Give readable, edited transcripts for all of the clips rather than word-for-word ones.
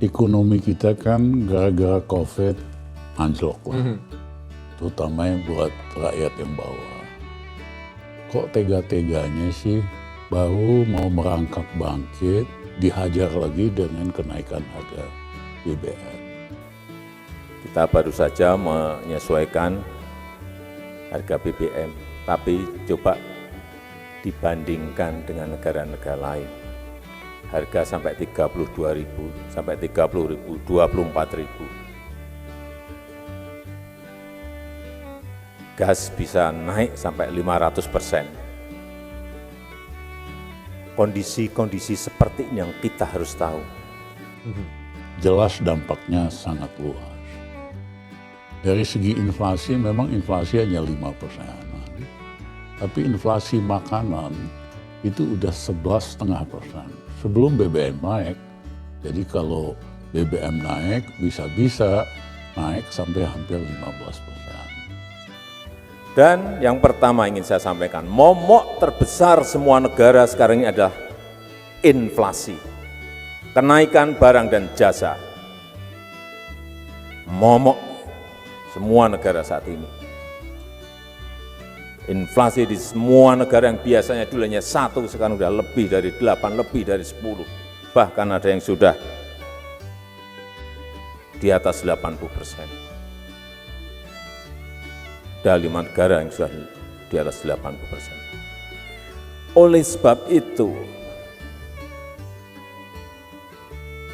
ekonomi kita kan gara-gara COVID anjlok lah, terutama buat rakyat yang bawah. Kok tega-teganya sih baru mau merangkak bangkit, dihajar lagi dengan kenaikan harga BBM. Kita baru saja menyesuaikan harga BBM, tapi coba dibandingkan dengan negara-negara lain. Harga sampai 32.000, sampai 30.000, 24.000. Gas bisa naik sampai 500%. Kondisi-kondisi seperti ini yang kita harus tahu. Jelas dampaknya sangat luas. Dari segi inflasi, memang inflasi hanya 5%. Tapi inflasi makanan itu udah 11,5%. Sebelum BBM naik, jadi kalau BBM naik bisa-bisa naik sampai hampir 15%. Dan yang pertama ingin saya sampaikan, momok terbesar semua negara sekarang ini adalah inflasi. Kenaikan barang dan jasa. Momok semua negara saat ini. Inflasi di semua negara yang biasanya dulu hanya 1, sekarang sudah lebih dari 8, lebih dari 10. Bahkan ada yang sudah di atas 80%. Ada 5 negara yang sudah di atas 80%. Oleh sebab itu,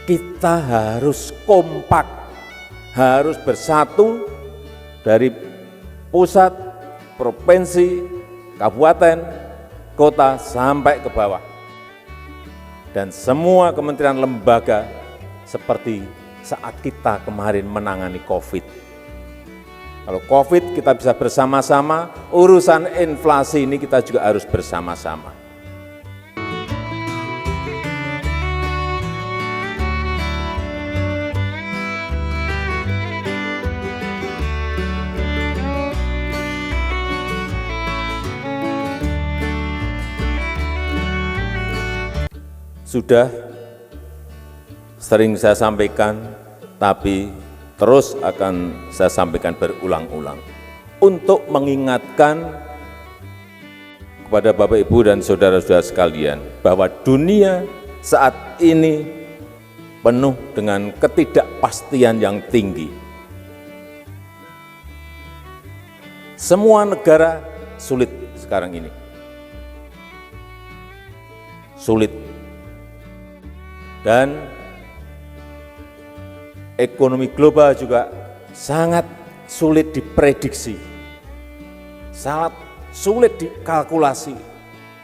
kita harus kompak, harus bersatu dari pusat, provinsi, kabupaten, kota, sampai ke bawah. Dan semua kementerian lembaga seperti saat kita kemarin menangani COVID. Kalau COVID kita bisa bersama-sama, urusan inflasi ini kita juga harus bersama-sama. Sudah sering saya sampaikan, tapi terus akan saya sampaikan berulang-ulang untuk mengingatkan kepada Bapak, Ibu, dan saudara-saudara sekalian bahwa dunia saat ini penuh dengan ketidakpastian yang tinggi. Semua negara sulit sekarang ini. Sulit. Dan ekonomi global juga sangat sulit diprediksi, sangat sulit dikalkulasi,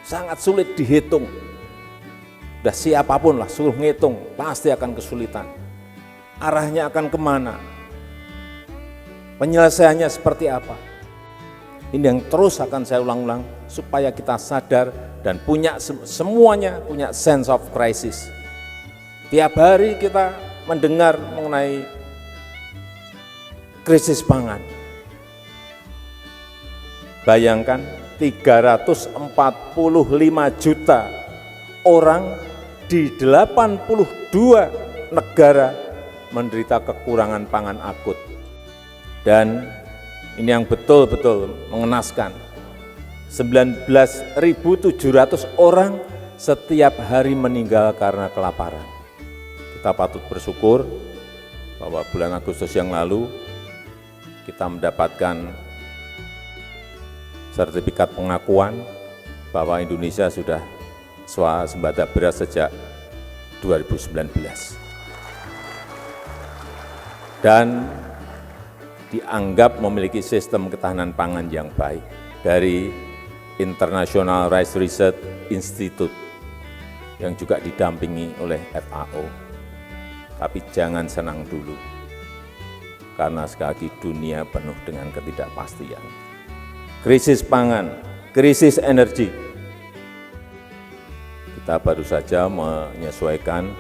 sangat sulit dihitung. Udah siapapun lah suruh ngitung, pasti akan kesulitan. Arahnya akan kemana? Penyelesaiannya seperti apa? Ini yang terus akan saya ulang-ulang supaya kita sadar dan punya semuanya punya sense of crisis. Tiap hari kita mendengar mengenai krisis pangan. Bayangkan 345 juta orang di 82 negara menderita kekurangan pangan akut. Dan ini yang betul-betul mengenaskan. 19.700 orang setiap hari meninggal karena kelaparan. Kita patut bersyukur bahwa bulan Agustus yang lalu kita mendapatkan sertifikat pengakuan bahwa Indonesia sudah swasembada beras sejak 2019. Dan dianggap memiliki sistem ketahanan pangan yang baik dari International Rice Research Institute yang juga didampingi oleh FAO. Tapi jangan senang dulu, karena sekali lagi dunia penuh dengan ketidakpastian. Krisis pangan, krisis energi. Kita baru saja menyesuaikan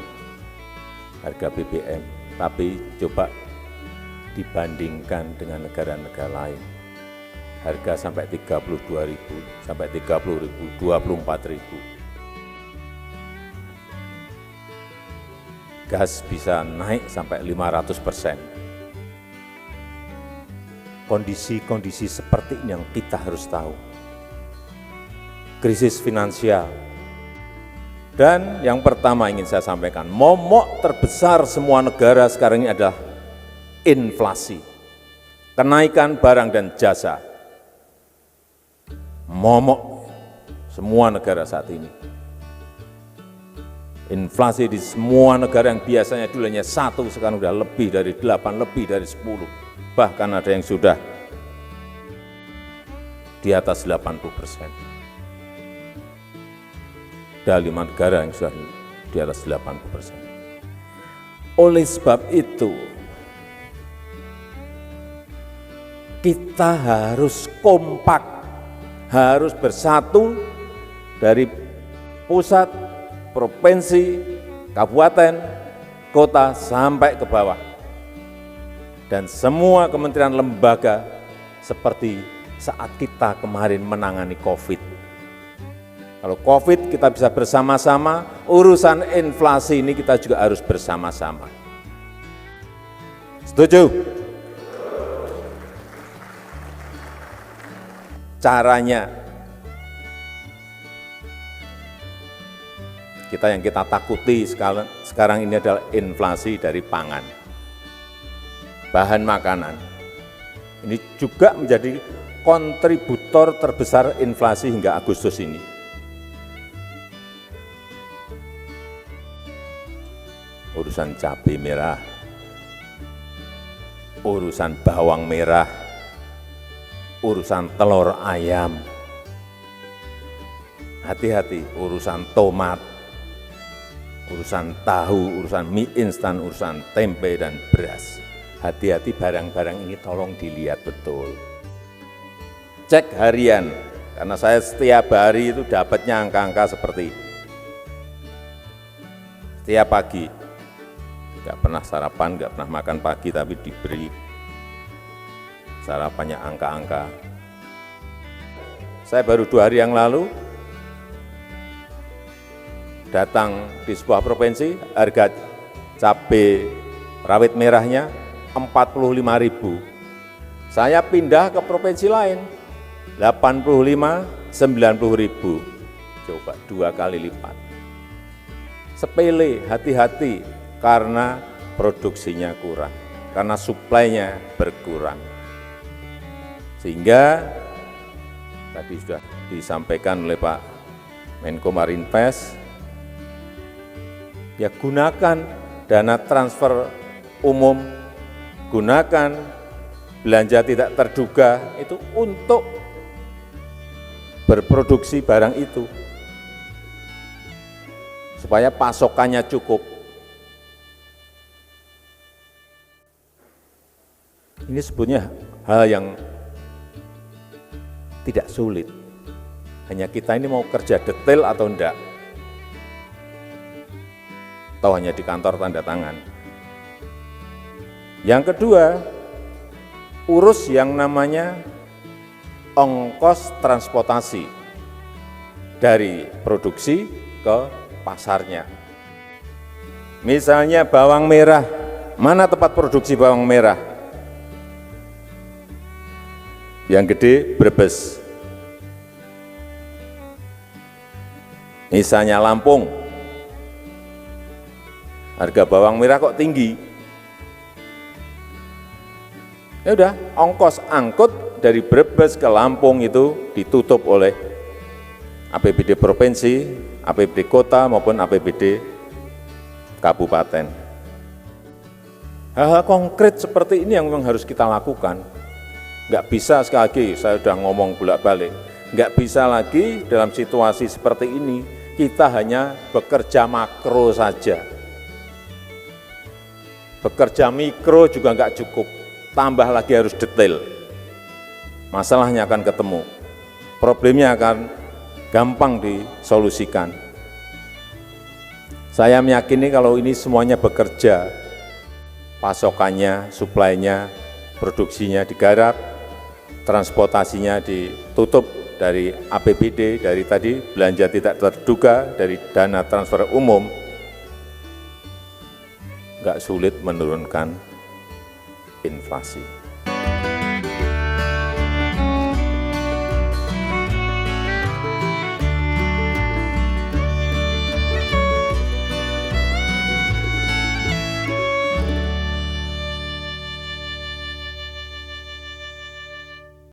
harga BBM, tapi coba dibandingkan dengan negara-negara lain. Harga sampai 32.000, sampai 30.000, 24.000. gas bisa naik sampai 500%. Kondisi-kondisi seperti ini yang kita harus tahu. Krisis finansial. Dan yang pertama ingin saya sampaikan, momok terbesar semua negara sekarang ini adalah inflasi. Kenaikan barang dan jasa. Momok semua negara saat ini. Inflasi di semua negara yang biasanya dulu hanya 1, sekarang sudah lebih dari 8, lebih dari 10. Bahkan ada yang sudah di atas 80%. Ada 5 negara yang sudah di atas 80%. Oleh sebab itu, kita harus kompak, harus bersatu dari pusat, provinsi, kabupaten, kota, sampai ke bawah. Dan semua kementerian lembaga seperti saat kita kemarin menangani COVID. Kalau COVID kita bisa bersama-sama, urusan inflasi ini kita juga harus bersama-sama. Setuju? Caranya, yang kita takuti sekarang ini adalah inflasi dari pangan, bahan makanan. Ini juga menjadi kontributor terbesar inflasi hingga Agustus ini. Urusan cabai merah, urusan bawang merah, urusan telur ayam, hati-hati, urusan tomat, urusan tahu, urusan mie instan, urusan tempe dan beras. Hati-hati barang-barang ini tolong dilihat betul. Cek harian, karena saya setiap hari itu dapatnya angka-angka seperti setiap pagi. Nggak pernah sarapan, nggak pernah makan pagi, tapi diberi sarapannya angka-angka. Saya baru 2 hari yang lalu datang di sebuah provinsi, harga cabai rawit merahnya 45.000. Saya pindah ke provinsi lain, 85, 90.000. Coba 2 kali lipat. Sepele, hati-hati. Karena produksinya kurang, karena suplainya berkurang. Sehingga tadi sudah disampaikan oleh Pak Menko Marinvest, ya gunakan dana transfer umum, gunakan belanja tidak terduga itu untuk berproduksi barang itu, supaya pasokannya cukup. Ini sebetulnya hal yang tidak sulit. Hanya kita ini mau kerja detail atau enggak. Atau hanya di kantor tanda tangan. Yang kedua, urus yang namanya ongkos transportasi dari produksi ke pasarnya. Misalnya bawang merah, mana tempat produksi bawang merah? Yang gede Brebes, misalnya Lampung, harga bawang merah kok tinggi? Ya udah, ongkos angkut dari Brebes ke Lampung itu ditutup oleh APBD provinsi, APBD kota maupun APBD kabupaten. Hal-hal konkret seperti ini yang memang harus kita lakukan. Nggak bisa, sekali lagi saya sudah ngomong bolak-balik, nggak bisa lagi dalam situasi seperti ini kita hanya bekerja makro saja. Bekerja mikro juga nggak cukup, tambah lagi harus detail. Masalahnya akan ketemu, problemnya akan gampang disolusikan. Saya meyakini kalau ini semuanya bekerja, pasokannya, suplainya, produksinya digarap, transportasinya ditutup dari APBD, dari tadi belanja tidak terduga, dari dana transfer umum, nggak sulit menurunkan inflasi.